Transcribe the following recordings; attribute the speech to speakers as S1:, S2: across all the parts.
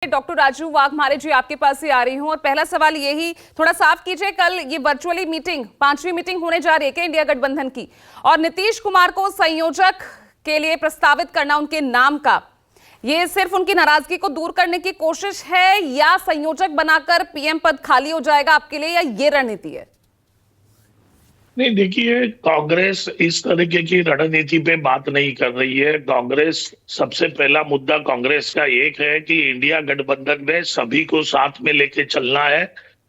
S1: Doctor Raju Waghmare जी आपके पास ही आ रही हूं और पहला सवाल यही थोड़ा साफ कीजिए, कल ये वर्चुअली मीटिंग 5वीं मीटिंग होने जा रही है क्या इंडिया गठबंधन की, और नीतीश कुमार को संयोजक के लिए प्रस्तावित करना उनके नाम का, ये सिर्फ उनकी नाराजगी को दूर करने की कोशिश है या संयोजक बनाकर पीएम पद खाली हो जाएगा आपके लिए, या ये रणनीति है?
S2: नहीं, देखिए, कांग्रेस इस तरीके की रणनीति पे बात नहीं कर रही है। कांग्रेस सबसे पहला मुद्दा कांग्रेस का एक है कि इंडिया गठबंधन में सभी को साथ में लेके चलना है।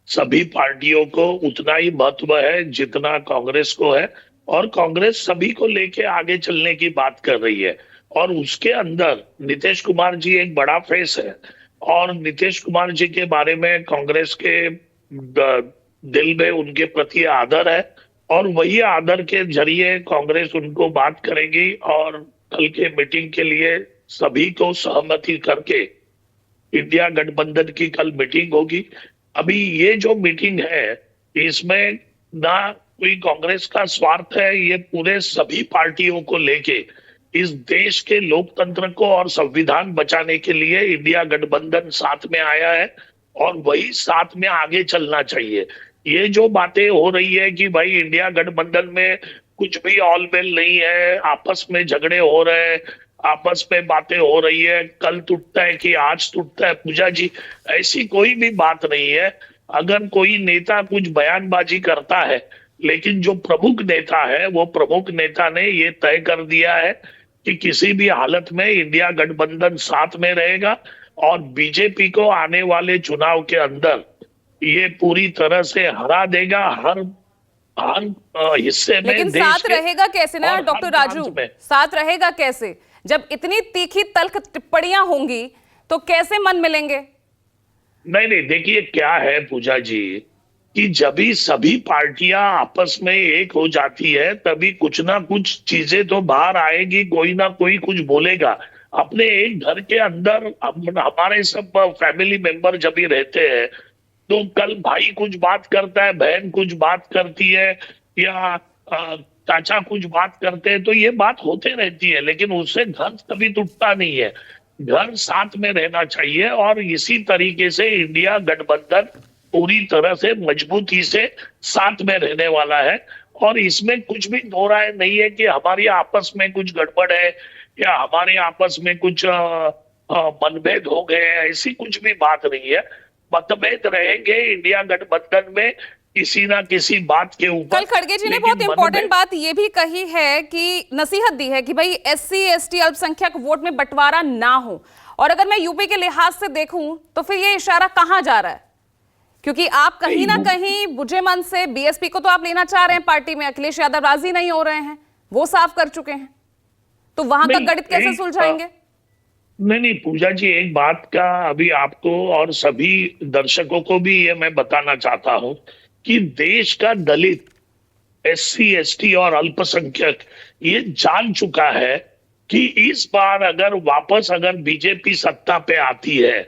S2: सभी पार्टियों को उतना ही महत्व है जितना कांग्रेस को है, और कांग्रेस सभी को लेके आगे चलने की बात कर रही है। और उसके अंदर नीतीश कुमार जी एक बड़ा फेस है, और नीतीश कुमार जी के बारे में कांग्रेस के दिल में उनके प्रति आदर है, और वही आदर के जरिए कांग्रेस उनको बात करेगी और कल के मीटिंग के लिए सभी को सहमति करके इंडिया गठबंधन की कल मीटिंग होगी। अभी ये जो मीटिंग है इसमें ना कोई कांग्रेस का स्वार्थ है, ये पूरे सभी पार्टियों को लेके इस देश के लोकतंत्र को और संविधान बचाने के लिए इंडिया गठबंधन साथ में आया है, और वही साथ में आगे चलना चाहिए। ये जो बातें हो रही है कि भाई इंडिया गठबंधन में कुछ भी ऑलमेल नहीं है, आपस में झगड़े हो रहे हैं, आपस में बातें हो रही है, कल टूटता है कि आज टूटता है, पूजा जी, ऐसी कोई भी बात नहीं है। अगर कोई नेता कुछ बयानबाजी करता है, लेकिन जो प्रमुख नेता है वो प्रमुख नेता ने ये तय कर दिया है कि किसी भी हालत में इंडिया गठबंधन साथ में रहेगा, और बीजेपी को आने वाले चुनाव के अंदर ये पूरी तरह से हरा देगा, हर हर हिस्से में।
S1: लेकिन साथ रहेगा कैसे ना डॉक्टर राजू, साथ रहेगा कैसे जब इतनी तीखी तल्ख टिप्पणियां होंगी, तो कैसे मन मिलेंगे?
S2: नहीं, देखिए क्या है पूजा जी, कि जब भी सभी पार्टियां आपस में एक हो जाती है तभी कुछ ना कुछ चीजें तो बाहर आएगी, कोई ना कोई कुछ बोलेगा। अपने एक घर के अंदर हमारे सब फैमिली मेंबर जब भी रहते हैं, तो कल भाई कुछ बात करता है, बहन कुछ बात करती है, या चाचा कुछ बात करते हैं, तो ये बात होते रहती है, लेकिन उससे घर कभी टूटता नहीं है। घर साथ में रहना चाहिए, और इसी तरीके से इंडिया गठबंधन पूरी तरह से मजबूती से साथ में रहने वाला है। और इसमें कुछ भी दो राय नहीं है कि हमारी आपस में कुछ गड़बड़ है या हमारे आपस में कुछ मनभेद हो गए, ऐसी कुछ भी बात नहीं है। मतभेद रहेंगे इंडिया गठबंधन में किसी ना किसी बात के ऊपर।
S1: कल खड़गे जी ने बहुत इंपॉर्टेंट बात ये भी कही है कि नसीहत दी है कि भाई एससी एसटी अल्पसंख्यक वोट में बंटवारा ना हो, और अगर मैं यूपी के लिहाज से देखूं तो फिर ये इशारा कहां जा रहा है? क्योंकि आप कहीं ना कहीं बुझे मन से बीएसपी को तो आप लेना चाह रहे हैं पार्टी में, अखिलेश यादव राजी नहीं हो रहे हैं, वो साफ कर चुके हैं, तो वहां का गणित कैसे सुलझाएंगे?
S2: नहीं पूजा जी, एक बात का अभी आपको और सभी दर्शकों को भी ये मैं बताना चाहता हूं कि देश का दलित, एससी एसटी और अल्पसंख्यक ये जान चुका है कि इस बार अगर वापस बीजेपी सत्ता पे आती है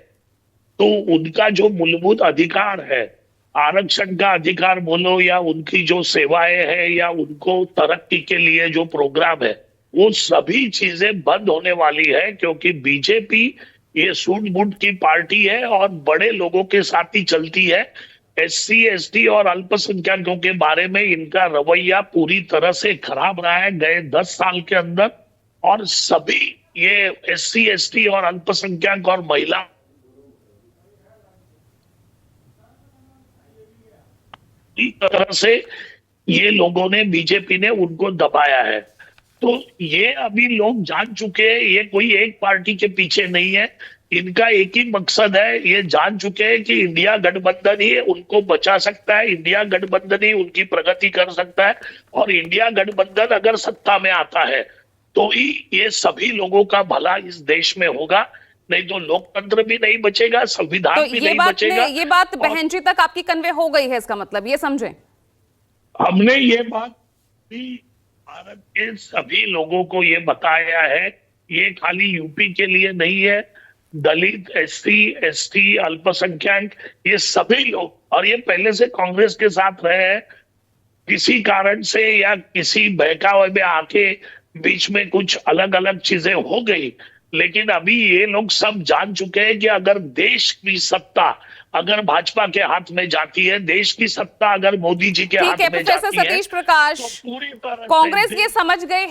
S2: तो उनका जो मूलभूत अधिकार है, आरक्षण का अधिकार बोलो या उनकी जो सेवाएं हैं या उनको तरक्की के लिए जो प्रोग्राम है, वो सभी चीजें बंद होने वाली है, क्योंकि बीजेपी ये सूट-बूट की पार्टी है और बड़े लोगों के साथ ही चलती है। एससी एसटी और अल्पसंख्यकों के बारे में इनका रवैया पूरी तरह से खराब रहा है गए 10 साल के अंदर, और सभी ये एससी एसटी और अल्पसंख्यक और महिला तरह से ये लोगों ने, बीजेपी ने उनको दबाया है। तो ये अभी लोग जान चुके हैं, ये कोई एक पार्टी के पीछे नहीं है, इनका एक ही मकसद है। ये जान चुके हैं कि इंडिया गठबंधन ही उनको बचा सकता है, इंडिया गठबंधन ही उनकी प्रगति कर सकता है, और इंडिया गठबंधन अगर सत्ता में आता है तो ही ये सभी लोगों का भला इस देश में होगा, नहीं तो लोकतंत्र भी नहीं बचेगा, संविधान
S1: तो
S2: भी नहीं बचेगा।
S1: ये बात बहन जी तक आपकी कन्वे हो गई है, इसका मतलब ये समझें?
S2: हमने ये बात भी भारत के सभी लोगों को ये बताया है, ये खाली यूपी के लिए नहीं है, दलित, एससी एसटी, अल्पसंख्यक, ये सभी लोग, और ये पहले से कांग्रेस के साथ रहे हैं, किसी कारण से या किसी बहकावे में आके बीच में कुछ अलग अलग चीजें हो गई, लेकिन अभी ये लोग सब जान चुके हैं कि अगर देश की सत्ता अगर भाजपा के हाथ में जाती है, देश की सत्ता अगर मोदी जी के
S1: ठीक
S2: हाथ
S1: है
S2: में
S1: प्रोफेसर
S2: जाती है,
S1: सतीश प्रकाश,
S2: तो पूरी तरह से
S1: कांग्रेस ये समझ गए